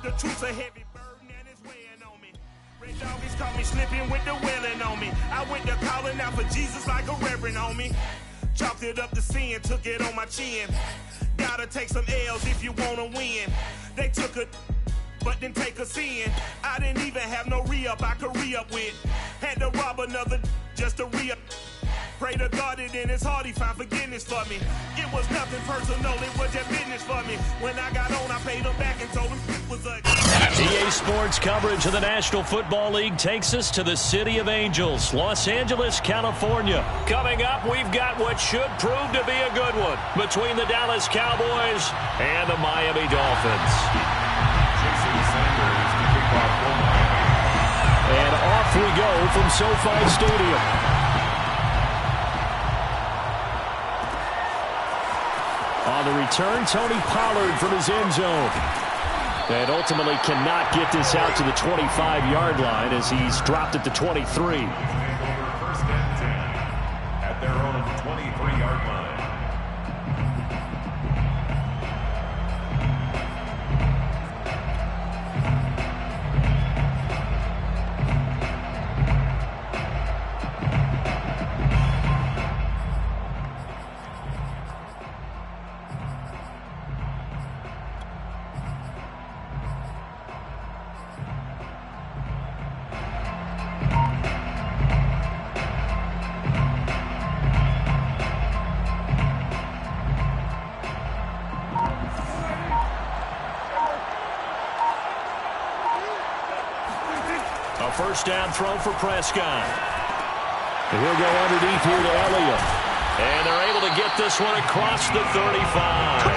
The truth's a heavy burden and it's weighing on me. Red doggies caught me slipping with the wailing on me. I went to calling out for Jesus like a reverend on me. Chalked it up to sin, took it on my chin. Gotta take some L's if you wanna win. They took a but didn't take us in. I didn't even have no re-up I could re-up with. Had to rob another just to re-up. Pray to God that in his heart he found forgiveness for me. It was nothing personal, it was just business for me. When I got on, I paid him back and told him it was a... EA Sports coverage of the National Football League takes us to the City of Angels, Los Angeles, California. Coming up, we've got what should prove to be a good one between the Dallas Cowboys and the Miami Dolphins. And off we go from SoFi Stadium. On the return, Tony Pollard from his end zone. And ultimately cannot get this out to the 25-yard line as he's dropped at the 23. First and 10 at their own 23-yard line. First down throw for Prescott. And he'll go underneath here to Elliott. And they're able to get this one across the 35.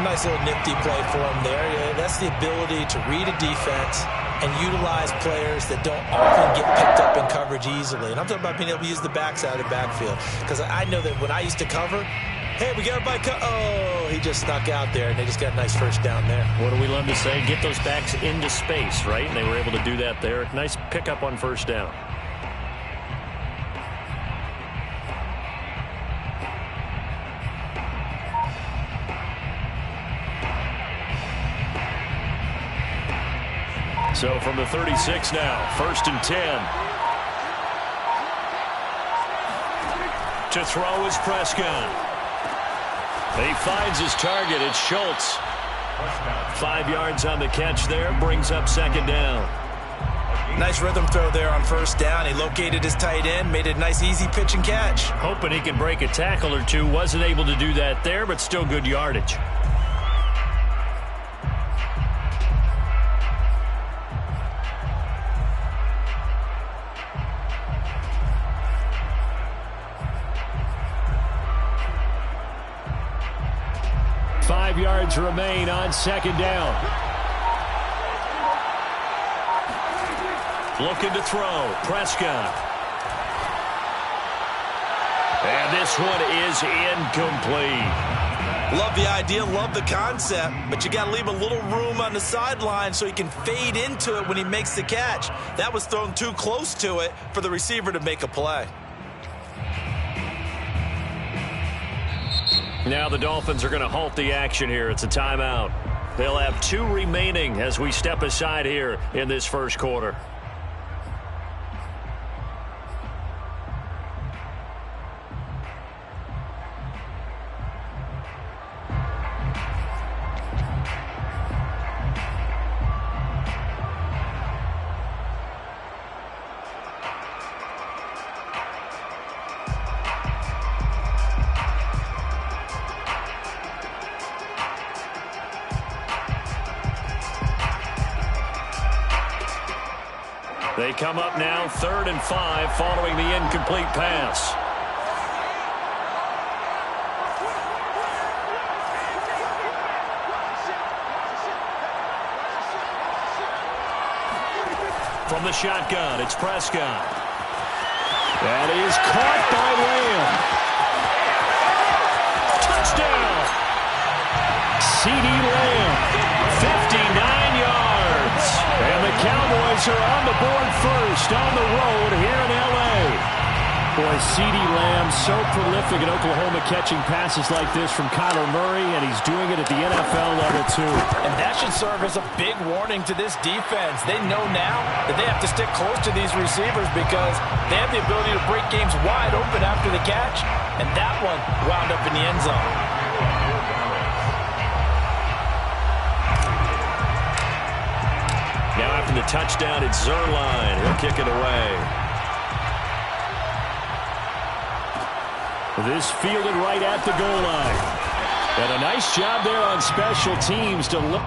Nice little nifty play for him there. Yeah, that's the ability to read a defense and utilize players that don't often get picked up in coverage easily. And I'm talking about being able to use the backside of the backfield. Because I know that when I used to cover, hey, we got everybody oh, he just snuck out there, and they just got a nice first down there. What do we love to say? Get those backs into space, right? And they were able to do that there. Nice pickup on first down. So from the 36 now, first and 10. To throw is Prescott. He finds his target. It's Schultz. 5 yards on the catch there. Brings up second down. Nice rhythm throw there on first down. He located his tight end. Made it a nice, easy pitch and catch. Hoping he can break a tackle or two. Wasn't able to do that there, but still good yardage. Yards remain on second down. Looking to throw. Prescott. And this one is incomplete. Love the idea, love the concept, but you got to leave a little room on the sideline so he can fade into it when he makes the catch. That was thrown too close to it for the receiver to make a play. Now the Dolphins are going to halt the action here. It's a timeout. They'll have 2 remaining as we step aside here in this first quarter. They come up now 3rd and 5 following the incomplete pass. From the shotgun, it's Prescott. That is caught by Lamb. Touchdown! CeeDee Lamb, 59 yards. And the Cowboys are on the board first on the road here in L.A. Boy, CeeDee Lamb so prolific in Oklahoma catching passes like this from Kyler Murray, and he's doing it at the NFL level too. And that should serve as a big warning to this defense. They know now that they have to stick close to these receivers because they have the ability to break games wide open after the catch, and that one wound up in the end zone. Now after the touchdown, it's Zuerlein. He'll kick it away. This fielded right at the goal line. And a nice job there on special teams to look.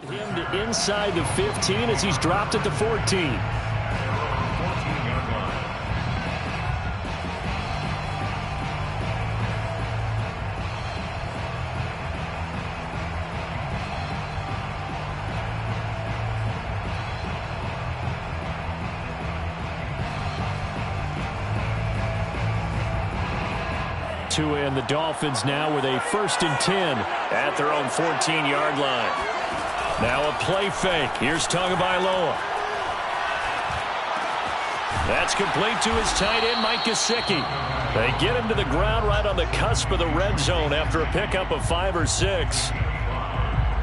Him to inside the 15 as he's dropped at the 14. Tua and the Dolphins now with a 1st and 10 at their own 14-yard line. Now a play fake. Here's Tagovailoa. That's complete to his tight end, Mike Gesicki. They get him to the ground right on the cusp of the red zone after a pickup of 5 or 6.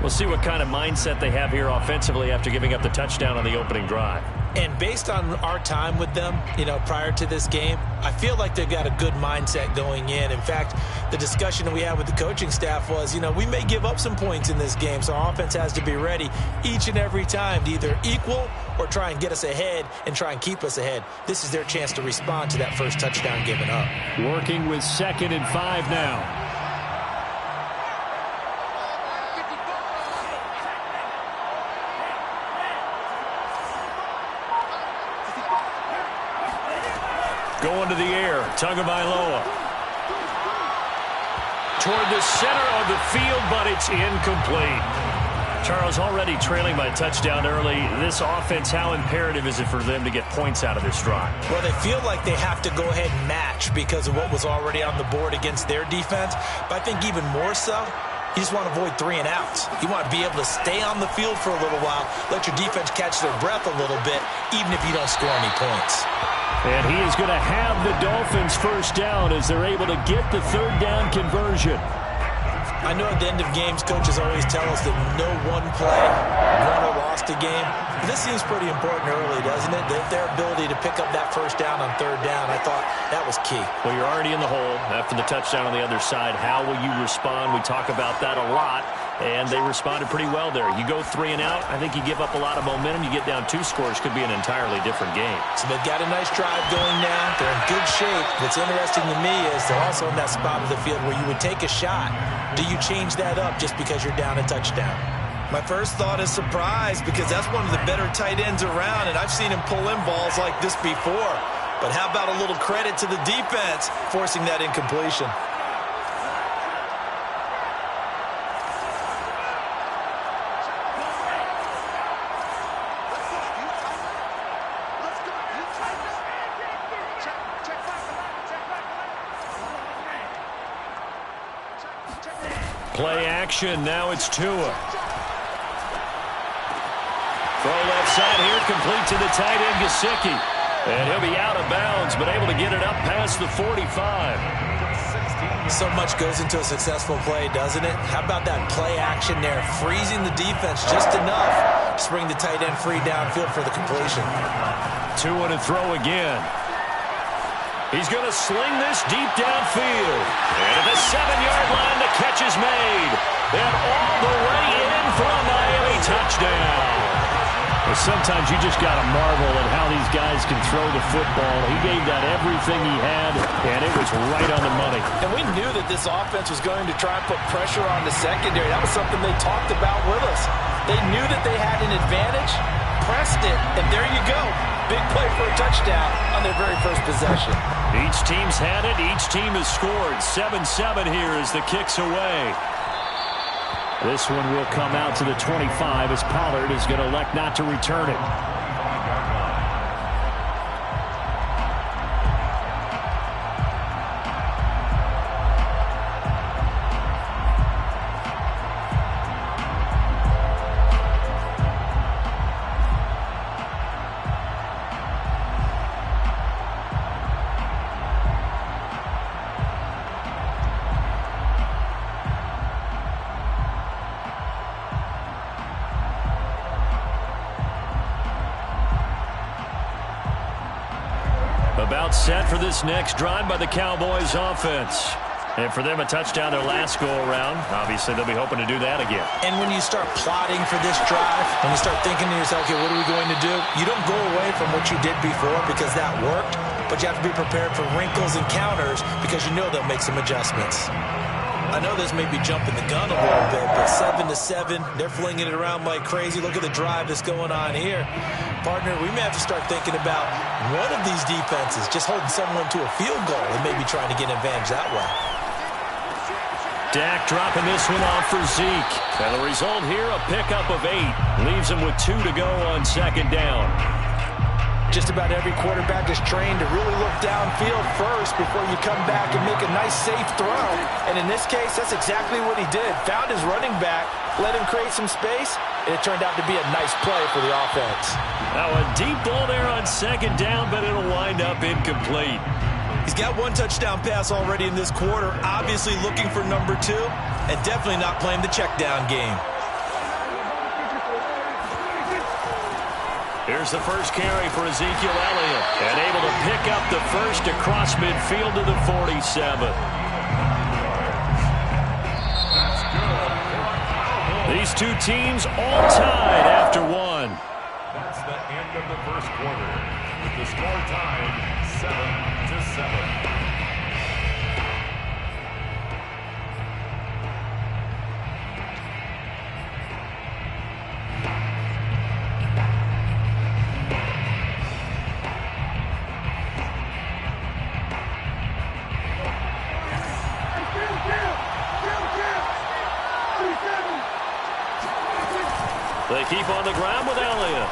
We'll see what kind of mindset they have here offensively after giving up the touchdown on the opening drive. And based on our time with them, prior to this game, I feel like they've got a good mindset going in. In fact, the discussion that we had with the coaching staff was, we may give up some points in this game, so our offense has to be ready each and every time to either equal or try and get us ahead and try and keep us ahead. This is their chance to respond to that first touchdown given up. Working with 2nd and 5 now. Going to the air, Tagovailoa. Toward the center of the field, but it's incomplete. Charles, already trailing by a touchdown early. This offense, how imperative is it for them to get points out of this drive? Well, they feel like they have to go ahead and match because of what was already on the board against their defense. But I think even more so, you just want to avoid 3 and outs. You want to be able to stay on the field for a little while, let your defense catch their breath a little bit, even if you don't score any points. And he is going to have the Dolphins first down as they're able to get the 3rd down conversion. I know at the end of games, coaches always tell us that no one play won or lost a game. But this seems pretty important early, doesn't it? Their ability to pick up that first down on 3rd down, I thought that was key. Well, you're already in the hole after the touchdown on the other side. How will you respond? We talk about that a lot, and they responded pretty well there. You go 3 and out, I think you give up a lot of momentum. You get down 2 scores, could be an entirely different game. So they've got a nice drive going now. They're in good shape. What's interesting to me is they're also in that spot of the field where you would take a shot. Do you change that up just because you're down a touchdown? My first thought is surprise because that's one of the better tight ends around, and I've seen him pull in balls like this before. But how about a little credit to the defense forcing that incompletion? Play action, now it's Tua. Throw left side here, complete to the tight end, Gesicki. And he'll be out of bounds, but able to get it up past the 45. So much goes into a successful play, doesn't it? How about that play action there, freezing the defense just enough to bring the tight end free downfield for the completion. Tua to throw again. He's going to sling this deep downfield. And at the 7-yard line, the catch is made. And all the way in for a Miami touchdown. Well, sometimes you just got to marvel at how these guys can throw the football. He gave that everything he had, and it was right on the money. And we knew that this offense was going to try and put pressure on the secondary. That was something they talked about with us. They knew that they had an advantage, pressed it, and there you go. Big play for a touchdown on their very first possession. Each team's had it. Each team has scored. 7-7 here as the kick's away. This one will come out to the 25 as Pollard is going to elect not to return it. About set for this next drive by the Cowboys offense. And for them, a touchdown their last go-around. Obviously, they'll be hoping to do that again. And when you start plotting for this drive, when you start thinking to yourself, okay, what are we going to do? You don't go away from what you did before because that worked, but you have to be prepared for wrinkles and counters because you know they'll make some adjustments. I know this may be jumping the gun a little bit, but 7-7, they're flinging it around like crazy. Look at the drive that's going on here. Partner, we may have to start thinking about one of these defenses just holding someone to a field goal and maybe trying to get an advantage that way. Dak dropping this one off for Zeke. And the result here, a pickup of 8. Leaves him with 2 to go on second down. Just about every quarterback is trained to really look downfield first before you come back and make a nice, safe throw. And in this case, that's exactly what he did. Found his running back, let him create some space, and it turned out to be a nice play for the offense. Now a deep ball there on second down, but it'll wind up incomplete. He's got one touchdown pass already in this quarter, obviously looking for number 2, and definitely not playing the check down game. Here's the first carry for Ezekiel Elliott, and able to pick up the first across midfield to the 47. These two teams all tied after one. That's the end of the first quarter, with the score tied 7-7. They keep on the ground with Elliott.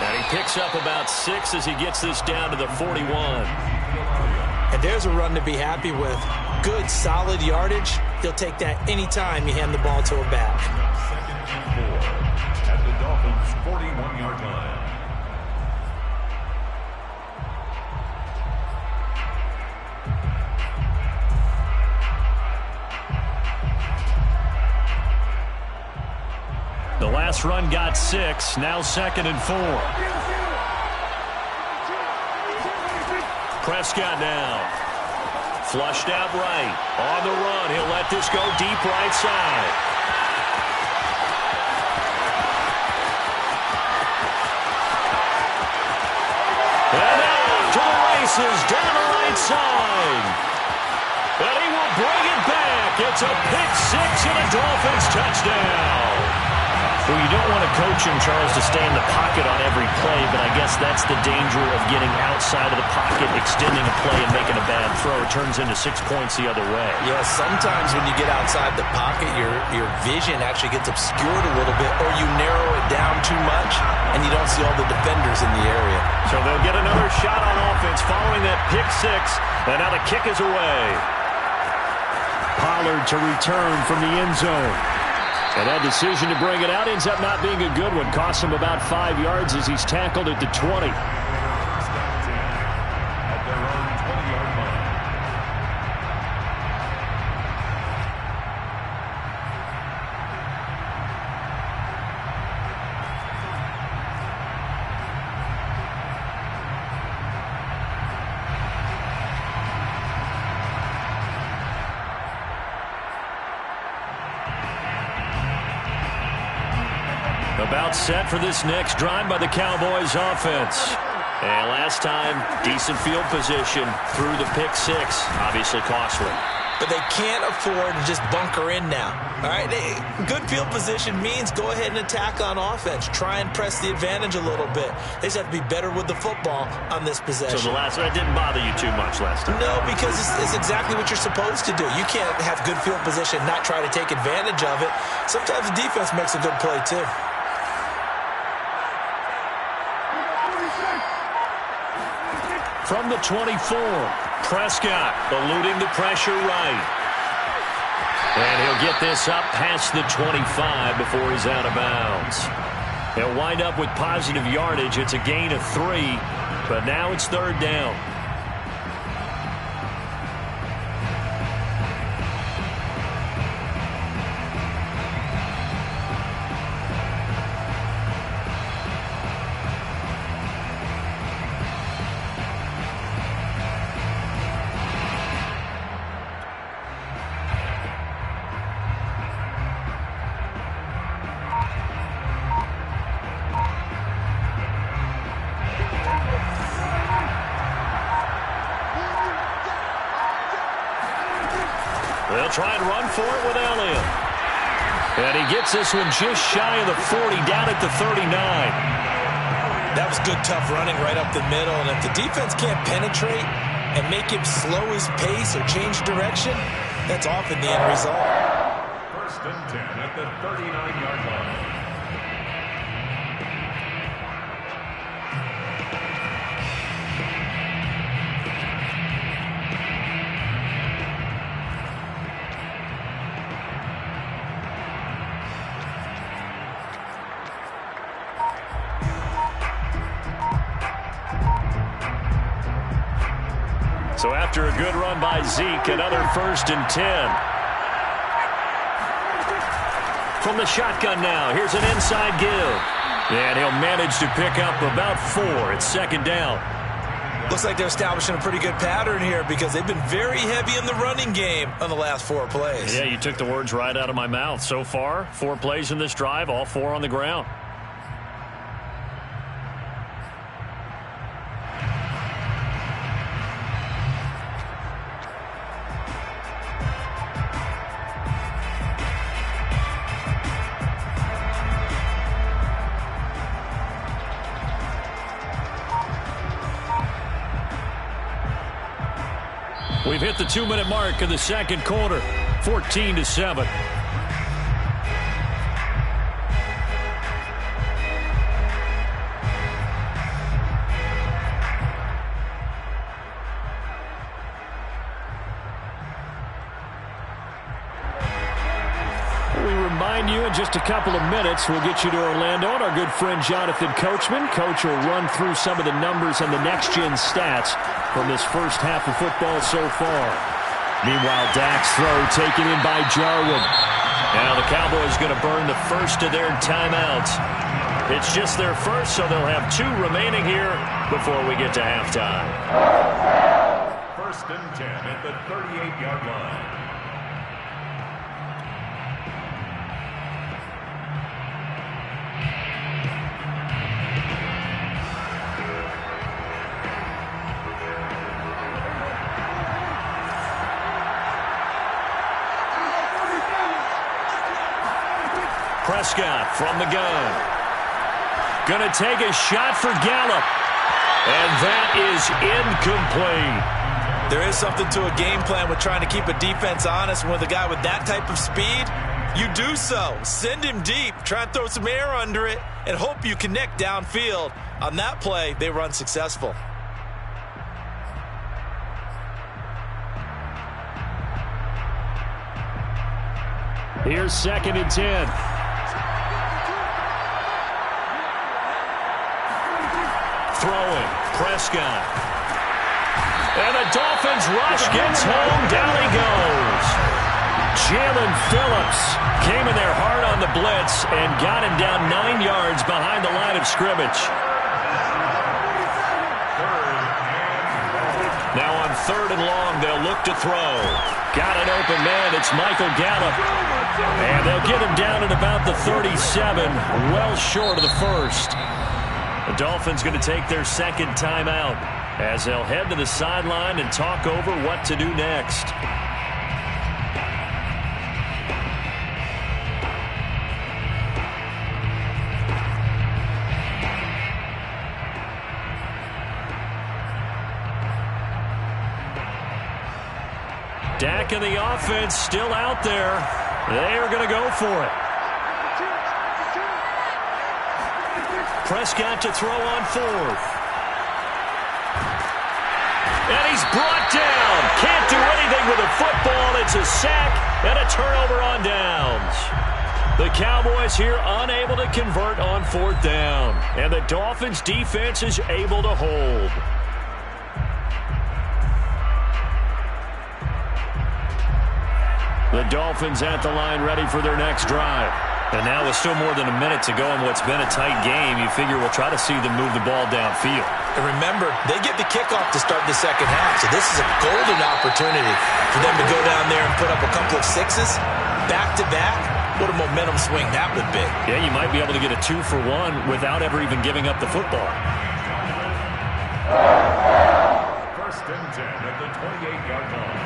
And he picks up about 6 as he gets this down to the 41. And there's a run to be happy with. Good, solid yardage. He'll take that anytime you hand the ball to a back. 2nd and 4 at the Dolphins' 41-yard line. The last run got 6, now 2nd and 4. Prescott now. Flushed out right. On the run, he'll let this go deep right side. And out to the races, down the right side. And he will bring it back. It's a pick 6 and a Dolphins touchdown. Well, you don't want to coach him, Charles, to stay in the pocket on every play, but I guess that's the danger of getting outside of the pocket, extending a play, and making a bad throw. It turns into 6 points the other way. Yeah, sometimes when you get outside the pocket, your vision actually gets obscured a little bit, or you narrow it down too much, and you don't see all the defenders in the area. So they'll get another shot on offense following that pick 6, and now the kick is away. Pollard to return from the end zone. And that decision to bring it out ends up not being a good one. Costs him about 5 yards as he's tackled at the 20. At their own 20-yard line. About set for this next drive by the Cowboys offense. And last time, decent field position through the pick six. Obviously costly. But they can't afford to just bunker in now. All right, good field position means go ahead and attack on offense. Try and press the advantage a little bit. They just have to be better with the football on this possession. So that didn't bother you too much last time? No, because it's exactly what you're supposed to do. You can't have good field position, not try to take advantage of it. Sometimes the defense makes a good play too. From the 24, Prescott eluding the pressure right. And he'll get this up past the 25 before he's out of bounds. He'll wind up with positive yardage. It's a gain of 3, but now it's third down. They'll try and run for it with Elliott. And he gets this one just shy of the 40, down at the 39. That was good, tough running right up the middle. And if the defense can't penetrate and make him slow his pace or change direction, that's often the end result. First and 10 at the 39-yard line. So after a good run by Zeke, another first and 10. From the shotgun now, here's an inside give. And he'll manage to pick up about 4. It's second down. Looks like they're establishing a pretty good pattern here because they've been very heavy in the running game on the last 4 plays. Yeah, you took the words right out of my mouth. So far, 4 plays in this drive, all 4 on the ground. We've hit the 2-minute mark of the second quarter, 14-7. We remind you in just a couple of minutes, we'll get you to Orlando and our good friend Jonathan Coachman. Coach will run through some of the numbers and the next-gen stats from this first half of football so far. Meanwhile, Dak's throw taken in by Jarwin. Now the Cowboys going to burn the first of their timeouts. It's just their first, so they'll have 2 remaining here before we get to halftime. First and 10 at the 38-yard line. Prescott from the gun. Going to take a shot for Gallup. And that is incomplete. There is something to a game plan with trying to keep a defense honest. And with a guy with that type of speed, you do so. Send him deep. Try and throw some air under it and hope you connect downfield. On that play, they run successful. Here's second and 10. Throwing, Prescott. And the Dolphins rush gets home. Down he goes. Jalen Phillips came in there hard on the blitz and got him down 9 yards behind the line of scrimmage. Now on 3rd and long, they'll look to throw. Got an open man. It's Michael Gallup. And they'll get him down at about the 37, well short of the first. The Dolphins going to take their second timeout as they'll head to the sideline and talk over what to do next. Dak and the offense still out there. They are going to go for it. Prescott to throw on fourth. And he's brought down. Can't do anything with a football. It's a sack and a turnover on downs. The Cowboys here unable to convert on fourth down. And the Dolphins defense is able to hold. The Dolphins at the line ready for their next drive. And now with still more than a minute to go in what's been a tight game, you figure we'll try to see them move the ball downfield. And remember, they get the kickoff to start the second half, so this is a golden opportunity for them to go down there and put up a couple of sixes back-to-back. What a momentum swing that would be. Yeah, you might be able to get a 2-for-1 without ever even giving up the football. First and 10 at the 28-yard line.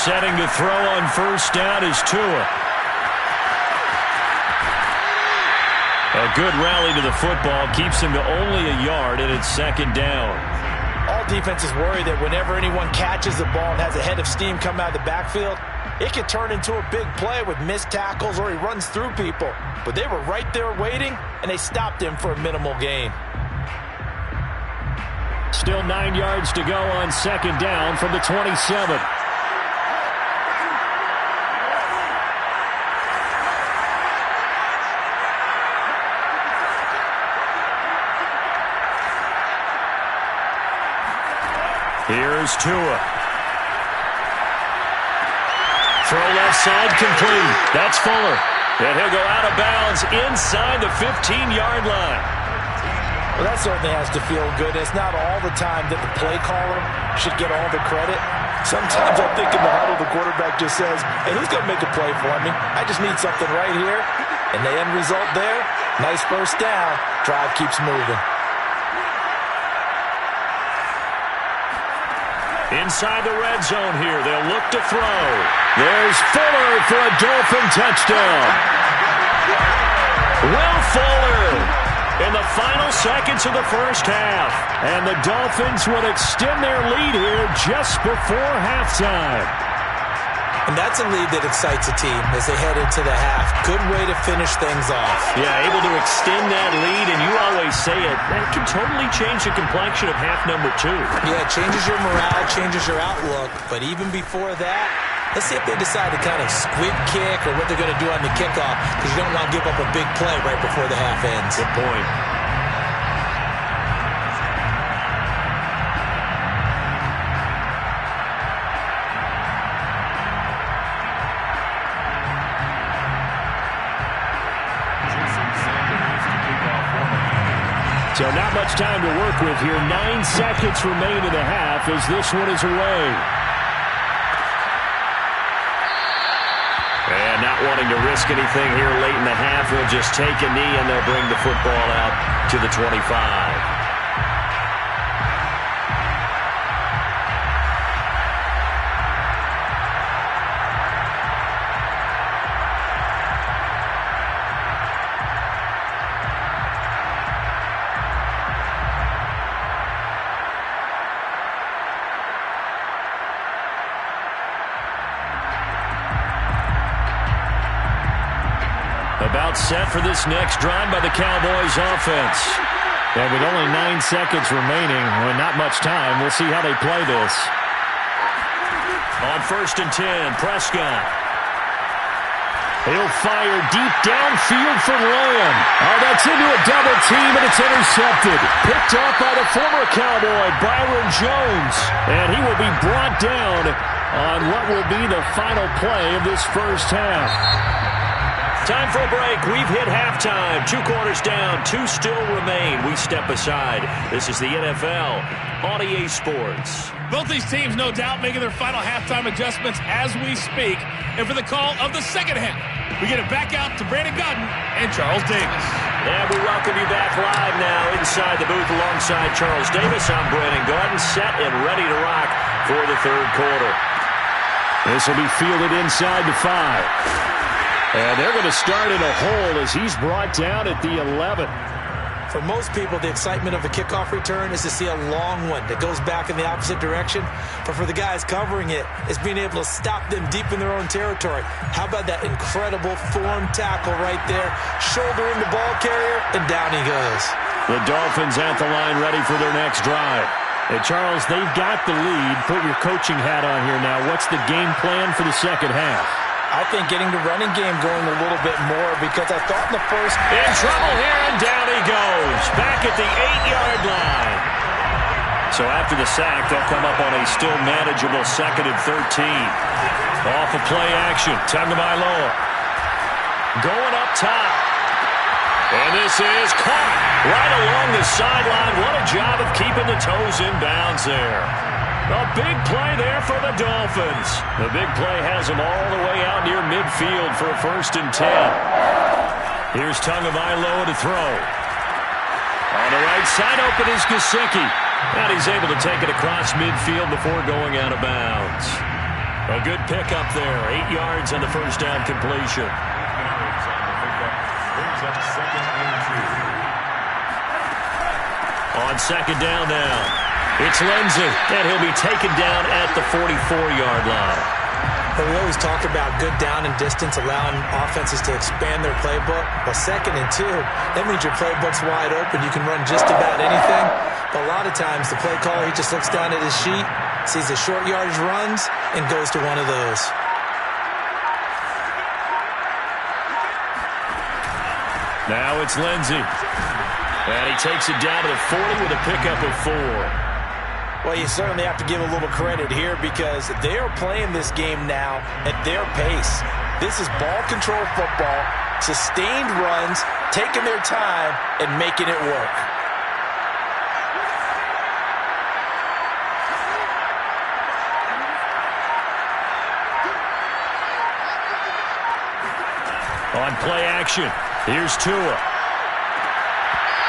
Setting to throw on first down is Tua. A good rally to the football keeps him to only a yard, and it's second down. All defenses worry that whenever anyone catches the ball and has a head of steam come out of the backfield, it can turn into a big play with missed tackles or he runs through people. But they were right there waiting, and they stopped him for a minimal gain. Still 9 yards to go on second down from the 27. Here's Tua. Throw left side complete. That's Fuller. And he'll go out of bounds inside the 15-yard line. Well, that certainly has to feel good. It's not all the time that the play caller should get all the credit. Sometimes I think in the huddle, the quarterback just says, hey, who's going to make a play for me? I just need something right here. And the end result there, nice first down. Drive keeps moving. Inside the red zone here, they'll look to throw. There's Fuller for a Dolphin touchdown. Will Fuller in the final seconds of the first half. And the Dolphins will extend their lead here just before halftime. And that's a lead that excites a team as they head into the half. Good way to finish things off. Yeah, able to extend that lead, and you always say it, that can totally change the complexion of half number 2. Yeah, it changes your morale, changes your outlook. But even before that, let's see if they decide to kind of squib kick or what they're going to do on the kickoff, because you don't want to give up a big play right before the half ends. Good point. So not much time to work with here. 9 seconds remain in the half as this one is away. And not wanting to risk anything here late in the half, they'll just take a knee and they'll bring the football out to the 25. About set for this next drive by the Cowboys offense. And with only 9 seconds remaining, well, not much time, we'll see how they play this. On first and 10, Prescott. He'll fire deep downfield for Lamb. Oh, that's into a double team, and it's intercepted. Picked up by the former Cowboy, Byron Jones. And he will be brought down on what will be the final play of this first half. Time for a break. We've hit halftime. 2 quarters down. 2 still remain. We step aside. This is the NFL on EA Sports. Both these teams, no doubt, making their final halftime adjustments as we speak. And for the call of the second half, we get it back out to Brandon Gutton and Charles Davis. And we welcome you back live now inside the booth alongside Charles Davis. I'm Brandon Gutton, set and ready to rock for the third quarter. This will be fielded inside the 5. And they're going to start in a hole as he's brought down at the 11. For most people, the excitement of a kickoff return is to see a long one that goes back in the opposite direction. But for the guys covering it, it's being able to stop them deep in their own territory. How about that incredible form tackle right there? Shoulder in the ball carrier, and down he goes. The Dolphins at the line ready for their next drive. Hey, Charles, they've got the lead. Put your coaching hat on here now. What's the game plan for the second half? I think getting the running game going a little bit more because I thought in the first... In trouble here, and down he goes. Back at the 8-yard line. So after the sack, they'll come up on a still manageable 2nd and 13. Off of play action. Tagovailoa going up top. And this is caught right along the sideline. What a job of keeping the toes in bounds there. A big play there for the Dolphins. The big play has them all the way out near midfield for a 1st and 10. Here's Tagovailoa to throw. On the right side, open is Gesicki. And he's able to take it across midfield before going out of bounds. A good pickup there. 8 yards on the first down completion. On 2nd down now. It's Lindsey, and he'll be taken down at the 44-yard line. But we always talk about good down and distance, allowing offenses to expand their playbook. Well, 2nd and 2, that means your playbook's wide open. You can run just about anything. But a lot of times, the play caller, he just looks down at his sheet, sees the short yardage runs, and goes to one of those. Now it's Lindsey. And he takes it down to the 40 with a pickup of 4. Well, you certainly have to give a little credit here because they are playing this game now at their pace. This is ball control football, sustained runs, taking their time, and making it work. On play action, here's Tua.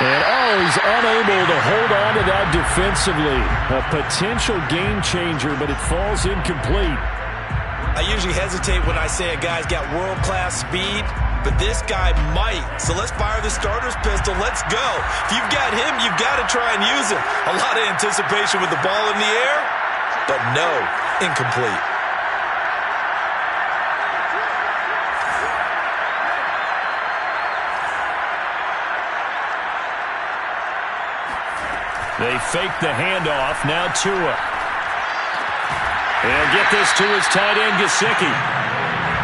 And, he's unable to hold on to that defensively. A potential game changer, but it falls incomplete. I usually hesitate when I say a guy's got world-class speed, but this guy might. So let's fire the starter's pistol. Let's go. If you've got him, you've got to try and use him. A lot of anticipation with the ball in the air, but no, incomplete. They fake the handoff. Now Tua. And get this to his tight end, Gesicki.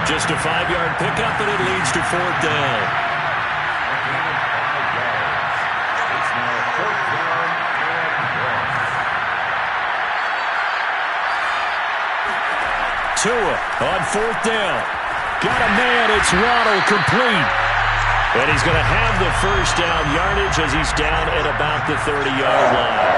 Just a 5-yard pickup, and it leads to 4th down. It's now 4th down and 1. Tua on 4th down. Got a man. It's Waddle, complete. And he's going to have the first down yardage as he's down at about the 30-yard line.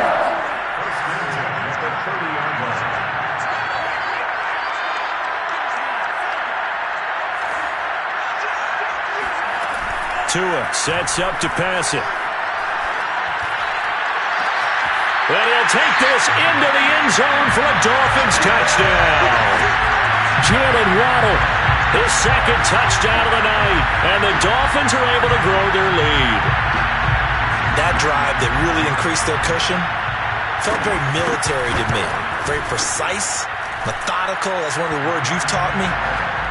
Tua sets up to pass it. And he'll take this into the end zone for a Dolphins touchdown. Jalen Waddle, his 2nd touchdown of the night, and the Dolphins are able to grow their lead. That drive that really increased their cushion felt very military to me. Very precise, methodical. That's one of the words you've taught me.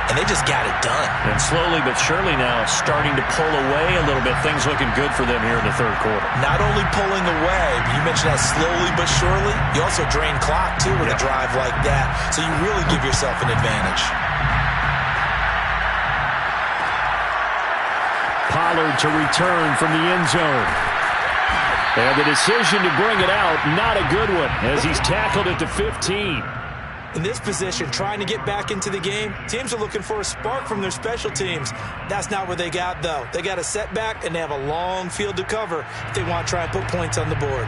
And they just got it done. And slowly but surely now starting to pull away a little bit. Things looking good for them here in the 3rd quarter. Not only pulling away, but you mentioned that slowly but surely. You also drain clock, too, with a drive like that. So you really give yourself an advantage. Pollard to return from the end zone. And the decision to bring it out, not a good one, as he's tackled at the 15. In this position, trying to get back into the game, teams are looking for a spark from their special teams. That's not what they got, though. They got a setback, and they have a long field to cover if they want to try and put points on the board.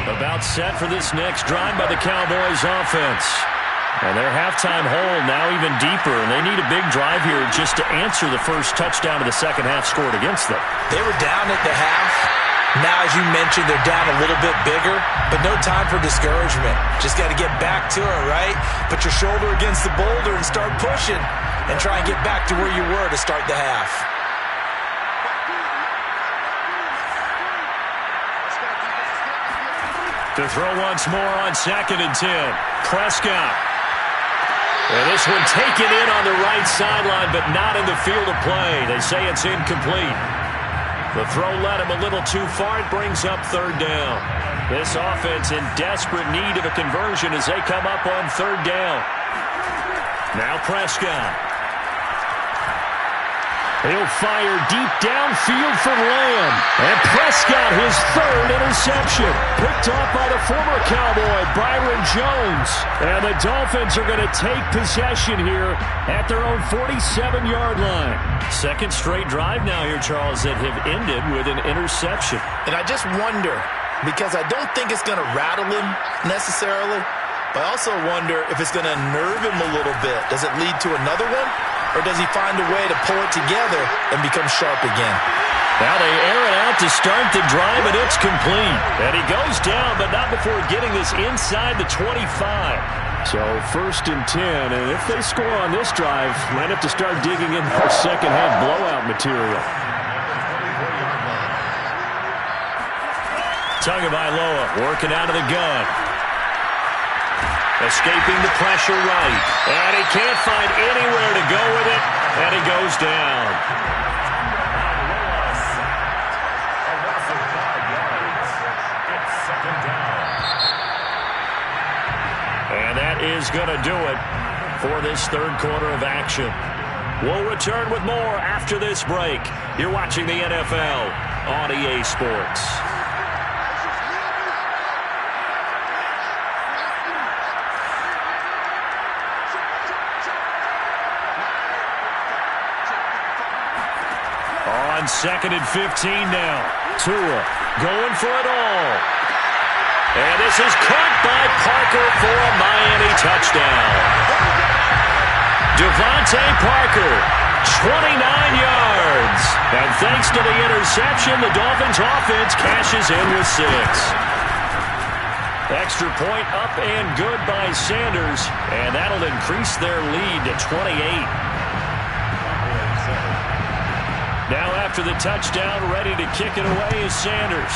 About set for this next drive by the Cowboys offense. And their halftime hole now even deeper, and they need a big drive here just to answer the first touchdown of the second half scored against them. They were down at the half. Now, as you mentioned, they're down a little bit bigger, but no time for discouragement. Just got to get back to it, right? Put your shoulder against the boulder and start pushing and try and get back to where you were to start the half. To throw once more on 2nd and 10. Prescott. And this one taken in on the right sideline, but not in the field of play. They say it's incomplete. The throw led him a little too far. It brings up 3rd down. This offense in desperate need of a conversion as they come up on 3rd down. Now Prescott. He'll fire deep downfield for Lamb. And Prescott, his 3rd interception. Picked off by the former Cowboy, Byron Jones. And the Dolphins are going to take possession here at their own 47-yard line. Second straight drive now here, Charles, that have ended with an interception. And I just wonder, because I don't think it's going to rattle him necessarily, but I also wonder if it's going to nerve him a little bit. Does it lead to another one? Or does he find a way to pull it together and become sharp again? Now they air it out to start the drive, and it's complete. And he goes down, but not before getting this inside the 25. So 1st and 10, and if they score on this drive, might have to start digging in for second-half blowout material. Tagovailoa working out of the gun. Escaping the pressure right. And he can't find anywhere to go with it. And he goes down. And that is going to do it for this 3rd quarter of action. We'll return with more after this break. You're watching the NFL on EA Sports. On 2nd and 15 now. Tua going for it all. And this is caught by Parker for a Miami touchdown. Devontae Parker, 29 yards. And thanks to the interception, the Dolphins offense cashes in with 6. Extra point up and good by Sanders. And that'll increase their lead to 28. Now after the touchdown, ready to kick it away is Sanders.